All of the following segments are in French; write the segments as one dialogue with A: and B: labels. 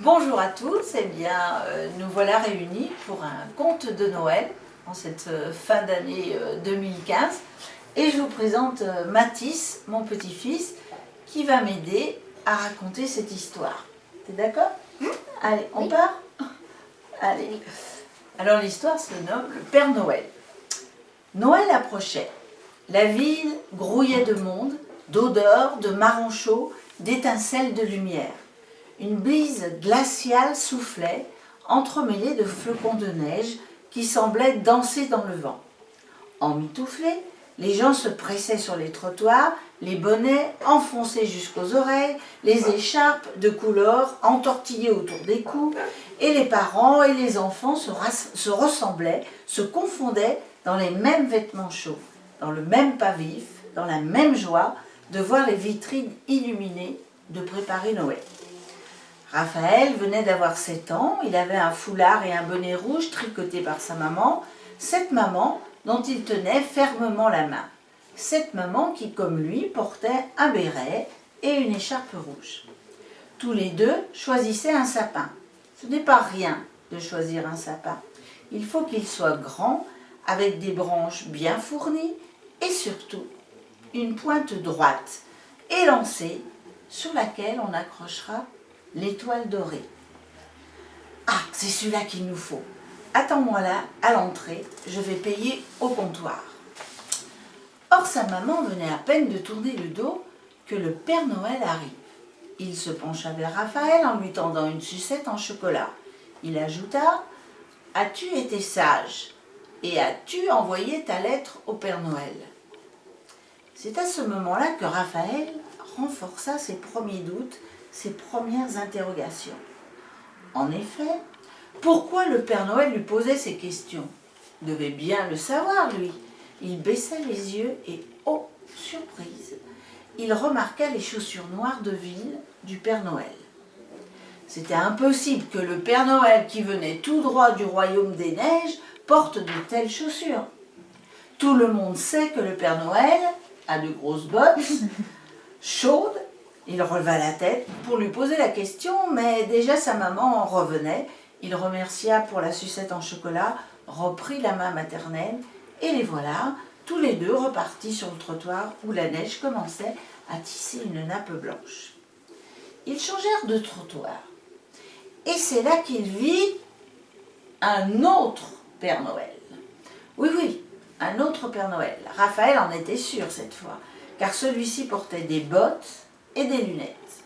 A: Bonjour à tous, eh bien, nous voilà réunis pour un conte de Noël en cette fin d'année 2015 et je vous présente Mathis, mon petit-fils, qui va m'aider à raconter cette histoire. T'es d'accord? Allez, on part? Allez. Alors l'histoire se nomme Le Père Noël. Noël approchait. La ville grouillait de monde, d'odeurs, de marrons chauds, d'étincelles de lumière. Une brise glaciale soufflait, entremêlée de flocons de neige qui semblaient danser dans le vent. Emmitouflés, les gens se pressaient sur les trottoirs, les bonnets enfoncés jusqu'aux oreilles, les écharpes de couleur entortillées autour des cous, et les parents et les enfants se ressemblaient, se confondaient dans les mêmes vêtements chauds, dans le même pas vif, dans la même joie de voir les vitrines illuminées, de préparer Noël. Raphaël venait d'avoir 7 ans, il avait un foulard et un bonnet rouge tricotés par sa maman, cette maman dont il tenait fermement la main. Cette maman qui, comme lui, portait un béret et une écharpe rouge. Tous les deux choisissaient un sapin. Ce n'est pas rien de choisir un sapin. Il faut qu'il soit grand, avec des branches bien fournies et surtout une pointe droite, élancée, sur laquelle on accrochera l'étoile dorée. Ah, c'est celui-là qu'il nous faut. Attends-moi là, à l'entrée, je vais payer au comptoir. Or, sa maman venait à peine de tourner le dos que le Père Noël arrive. Il se pencha vers Raphaël en lui tendant une sucette en chocolat. Il ajouta « As-tu été sage et as-tu envoyé ta lettre au Père Noël ?» C'est à ce moment-là que Raphaël renforça ses premiers doutes, ses premières interrogations. En effet, pourquoi le Père Noël lui posait ces questions? Il devait bien le savoir, lui. Il baissa les yeux et, oh, surprise, il remarqua les chaussures noires de ville du Père Noël. C'était impossible que le Père Noël, qui venait tout droit du royaume des neiges, porte de telles chaussures. Tout le monde sait que le Père Noël a de grosses bottes chaudes. Il releva la tête pour lui poser la question, mais déjà sa maman en revenait. Il remercia pour la sucette en chocolat, reprit la main maternelle, et les voilà, tous les deux repartis sur le trottoir où la neige commençait à tisser une nappe blanche. Ils changèrent de trottoir, et c'est là qu'il vit un autre Père Noël. Oui, un autre Père Noël. Raphaël en était sûr cette fois, car celui-ci portait des bottes et des lunettes.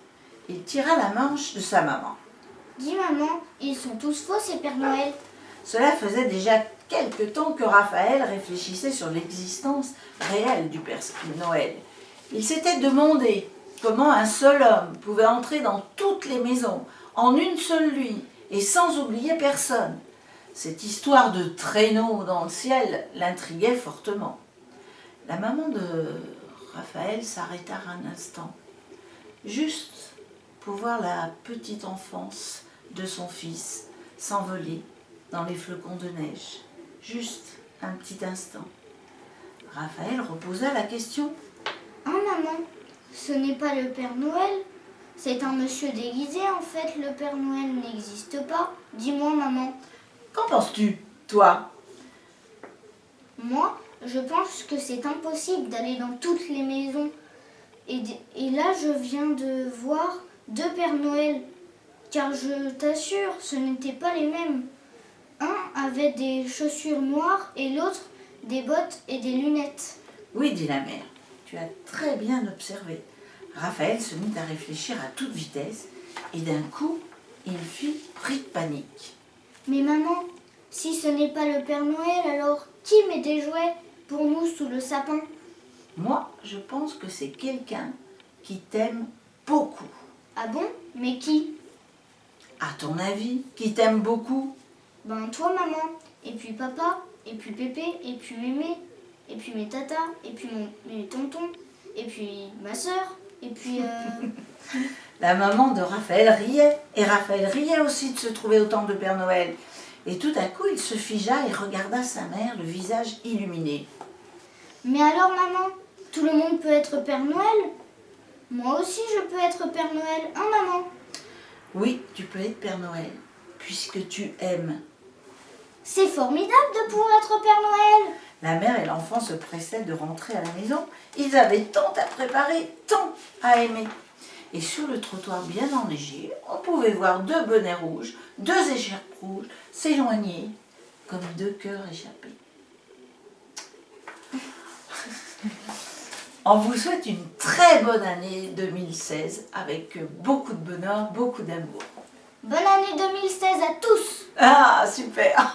A: Il tira la manche de sa maman.
B: « Dis maman, ils sont tous faux ces Pères Noël ?»
A: Cela faisait déjà quelque temps que Raphaël réfléchissait sur l'existence réelle du Père Noël. Il s'était demandé comment un seul homme pouvait entrer dans toutes les maisons en une seule nuit et sans oublier personne. Cette histoire de traîneau dans le ciel l'intriguait fortement. La maman de Raphaël s'arrêta un instant, juste pour voir la petite enfance de son fils s'envoler dans les flocons de neige. Juste un petit instant. Raphaël reposa la question.
B: « Hein maman, ce n'est pas le Père Noël? C'est un monsieur déguisé en fait, le Père Noël n'existe pas. Dis-moi maman. »
A: Qu'en penses-tu, toi?
B: Moi, je pense que c'est impossible d'aller dans toutes les maisons. Et là, je viens de voir 2 Pères Noël. Car je t'assure, ce n'étaient pas les mêmes. Un avait des chaussures noires et l'autre des bottes et des lunettes.
A: Oui, dit la mère, tu as très bien observé. Raphaël se mit à réfléchir à toute vitesse et d'un coup, il fut pris de panique.
B: Mais maman, si ce n'est pas le Père Noël, alors qui met des jouets pour nous sous le sapin?
A: Moi, je pense que c'est quelqu'un qui t'aime beaucoup.
B: Ah bon? Mais qui?
A: À ton avis, qui t'aime beaucoup?
B: Ben toi maman, et puis papa, et puis Pépé, et puis Mémé, et puis mes tatas, et puis mes tontons, et puis ma sœur, et puis...
A: La maman de Raphaël riait, et Raphaël riait aussi de se trouver autant de Père Noël. Et tout à coup, il se figea et regarda sa mère, le visage illuminé.
B: Mais alors maman, tout le monde peut être Père Noël? Moi aussi je peux être Père Noël, hein maman?
A: Oui, tu peux être Père Noël, puisque tu aimes.
B: C'est formidable de pouvoir être Père Noël.
A: La mère et l'enfant se pressaient de rentrer à la maison. Ils avaient tant à préparer, tant à aimer. Et sur le trottoir bien enneigé, on pouvait voir 2 bonnets rouges, 2 écharpes rouges s'éloigner comme 2 cœurs échappés. On vous souhaite une très bonne année 2016 avec beaucoup de bonheur, beaucoup d'amour.
B: Bonne année 2016 à tous.
A: Ah, super!